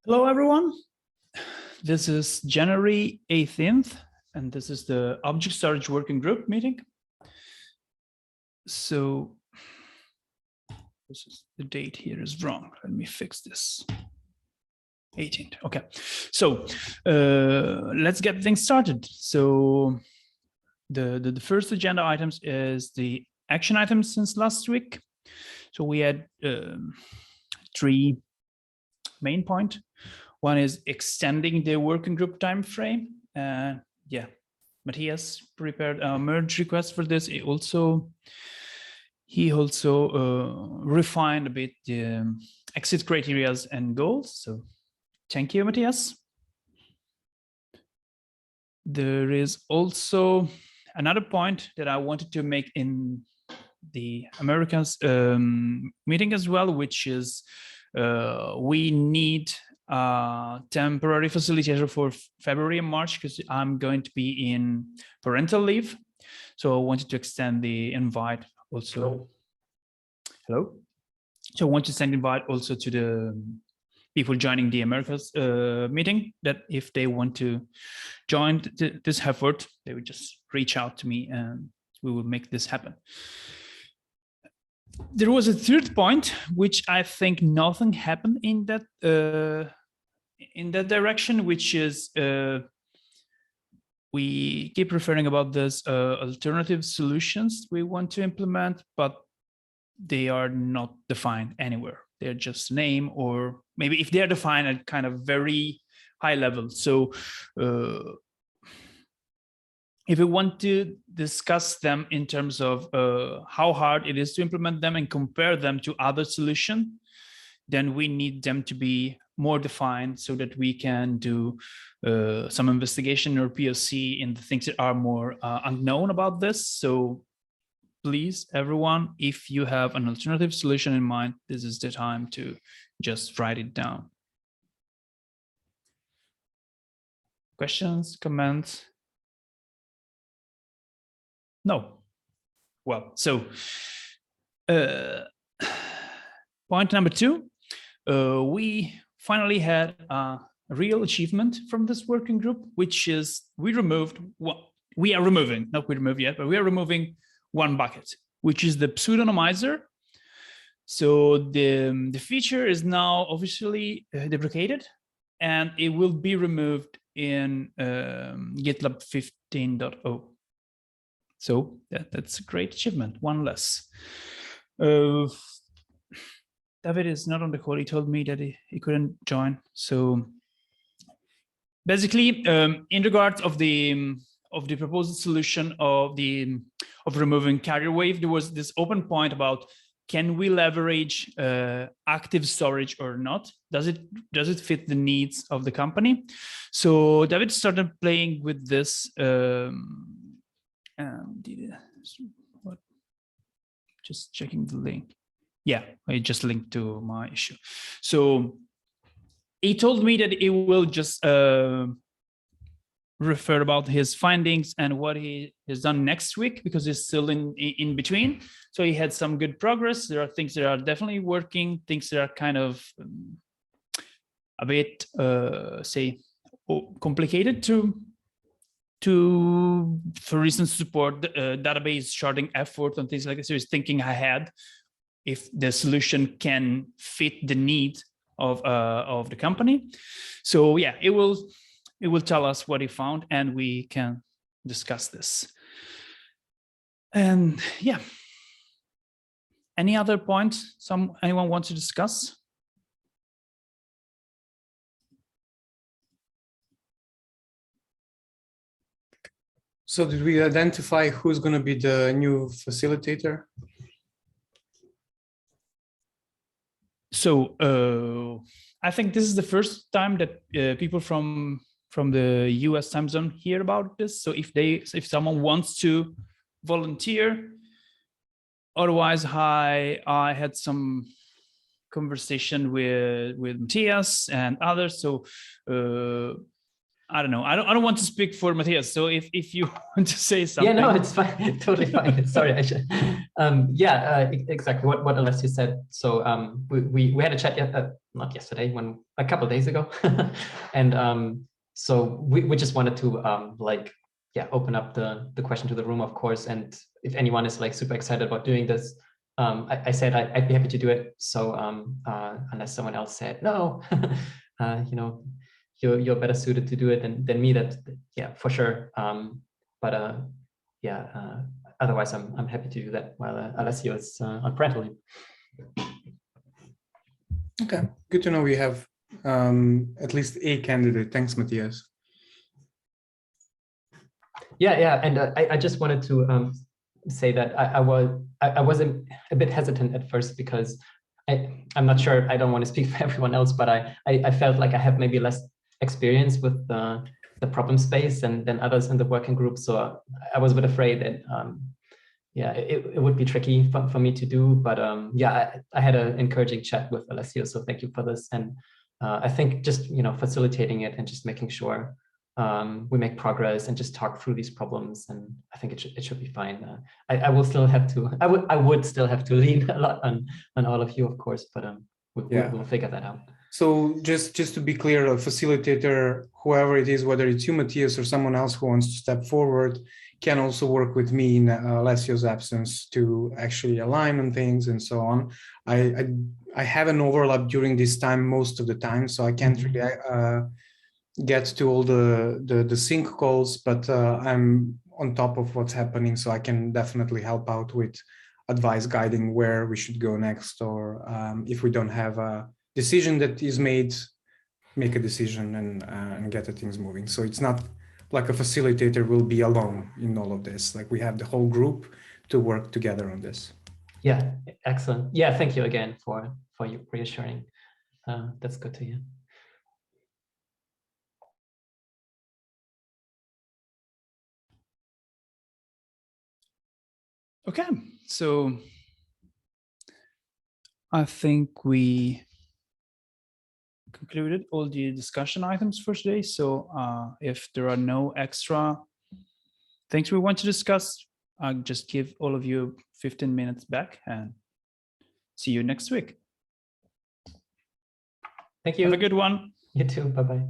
Hello, everyone. This is January 18th, and this is the Object Storage Working Group meeting. So this is the date here is wrong. Let me fix this. 18th. Okay. So let's get things started. So the first agenda items is the action items since last week. So we had three main points. One is extending the working group time frame. Yeah, Matthias prepared a merge request for this. He also refined a bit the exit criteria and goals. So thank you, Matthias. There is also another point that I wanted to make in the Americans meeting as well, which is we need a temporary facilitator for February and March because I'm going to be in parental leave. So I wanted to extend the invite also. Hello. So I want to send invite also to the people joining the Americas meeting, that if they want to join this effort, they would just reach out to me and we will make this happen. There was a third point, which I think nothing happened in that direction, which is we keep referring about this alternative solutions we want to implement, but they are not defined anywhere. They're just name, or maybe if they're defined at kind of very high level. So if we want to discuss them in terms of how hard it is to implement them and compare them to other solutions, then we need them to be more defined so that we can do some investigation or POC in the things that are more unknown about this. So please, everyone, if you have an alternative solution in mind, this is the time to just write it down. Questions, comments? No. Well, so point number two, we finally had a real achievement from this working group, which is we are removing, not we removed yet, but we are removing one bucket, which is the pseudonymizer. So the feature is now officially deprecated, and it will be removed in GitLab 15.0. So that's a great achievement, one less. David is not on the call. He told me that he couldn't join. So basically, in regards of the proposed solution of removing carrier wave, there was this open point about, can we leverage active storage or not? Does it fit the needs of the company? So David started playing with this. Just checking the link. Yeah, I just linked to my issue. So he told me that he will just refer about his findings and what he has done next week, because he's still in between. So he had some good progress. There are things that are definitely working, things that are kind of a bit, say, complicated to, for instance, support the database sharding effort and things like this. So he's thinking ahead if the solution can fit the need of the company. So yeah, it will tell us what he found, and we can discuss this. And yeah, any other points anyone wants to discuss? So did we identify who's going to be the new facilitator? So I think this is the first time that people from the US time zone hear about this. So if someone wants to volunteer, otherwise I had some conversation with Matthias and others. So I don't know. I don't want to speak for Matthias. So if you want to say something. Yeah, no, it's fine. Totally fine. Sorry, I should. Exactly what Alessio said. So we had a chat not yesterday, a couple of days ago, and so we just wanted to open up the question to the room, of course. And if anyone is like super excited about doing this, I said I'd be happy to do it. So unless someone else said no, you know, you're better suited to do it than me. Yeah, for sure. Otherwise I'm happy to do that while Alessio is on parental leave. Okay, good to know we have at least a candidate. Thanks, Matthias. Yeah, and I just wanted to say that I was a bit hesitant at first because I'm not sure, I don't want to speak for everyone else, but I felt like I have maybe less experience with the problem space than others in the working group. So I was a bit afraid that it would be tricky for me to do. But I had an encouraging chat with Alessio, so thank you for this. And I think just facilitating it and just making sure we make progress and just talk through these problems, and I think it should be fine. I will still have to. I would still have to lean a lot on all of you, of course, but we'll figure that out. So just to be clear, a facilitator, whoever it is, whether it's you, Matthias, or someone else who wants to step forward, can also work with me in Alessio's absence to actually align on things and so on. I have an overlap during this time most of the time, so I can't really get to all the sync calls, but I'm on top of what's happening, so I can definitely help out with advice guiding where we should go next, or if we don't have a decision that is made, make a decision and get the things moving. So it's not like a facilitator will be alone in all of this. Like we have the whole group to work together on this. Yeah, excellent. Yeah, thank you again for you reassuring. That's good to hear. Okay, so I think we concluded all the discussion items for today. So if there are no extra things we want to discuss, I'll just give all of you 15 minutes back and see you next week. Thank you. Have a good one. You too. Bye-bye.